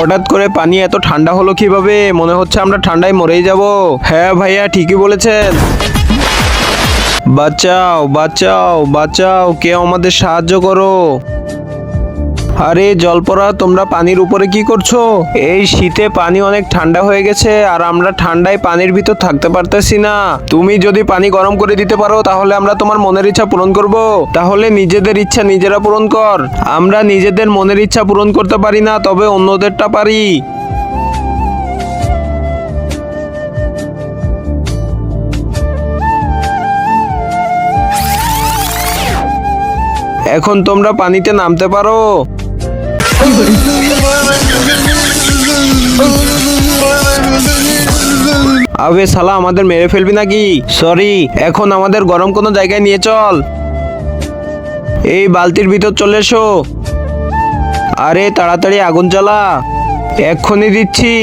হঠাৎ করে পানি এত ঠান্ডা হলো কিভাবে? মনে হচ্ছে আমরা ঠান্ডায় মরেই যাব। হ্যাঁ ভাইয়া, ঠিকই বলেছেন। বাঁচাও বাঁচাও বাঁচাও, কেউ আমাদের সাহায্য করো। আরে জলপরা, তোমরা পানির উপরে কি করছো? এই শীতে পানি অনেক ঠান্ডা হয়ে গেছে আর আমরা ঠান্ডায় পানির ভিতর থাকতে পারতেছি না। তুমি যদি পানি গরম করে দিতে পারো তাহলে আমরা তোমার মনের ইচ্ছা পূরণ করব। তাহলে নিজেদের ইচ্ছা নিজেরা পূরণ কর। আমরা নিজেদের মনের ইচ্ছা পূরণ করতে পারি না, তবে অন্যদেরটা পারি। এখন তোমরা পানিতে নামতে পারো। আবে শালা, আমাদের মেরে ফেলবি নাকি? সরি, এখন আমাদের গরম কোনো জায়গায় নিয়ে চল। এই বালতির ভিতর চলে এসো। আরে তাড়াতাড়ি আগুন জ্বালা, এক্ষুনি দিচ্ছি।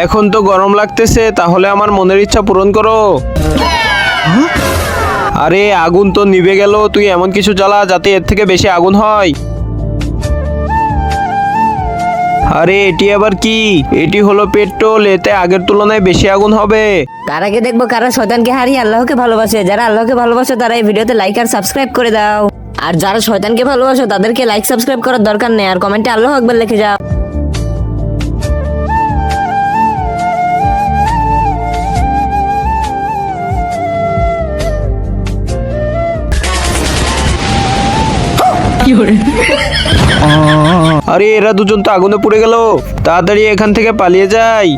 এখন তো গরম লাগতেছে, তাহলে আমার মনের ইচ্ছা পূরণ করো। আরে আগুন তো নিভে গেল, তুই এমন কিছু জ্বালা যাতে এর থেকে বেশি আগুন হয়। আরে এটি আবার কি? এটি হলো পেট্রোল, এতে আগের তুলনায় বেশি আগুন হবে। তার আগে দেখবো কারা শয়তানকে হারিয়ে আল্লাহকে ভালোবাসে। যারা আল্লাহকে ভালোবাসে তারা এই ভিডিওতে লাইক আর সাবস্ক্রাইব করে দাও। আর যারা শয়তানকে ভালোবাসো তাদেরকে লাইক সাবস্ক্রাইব করার দরকার নেই, আর কমেন্টে আল্লাহু আকবার লিখে যাও। আরে এরা দুজন তো আগুনে পুড়ে গেল, তাড়াতাড়ি এখান থেকে পালিয়ে যাই।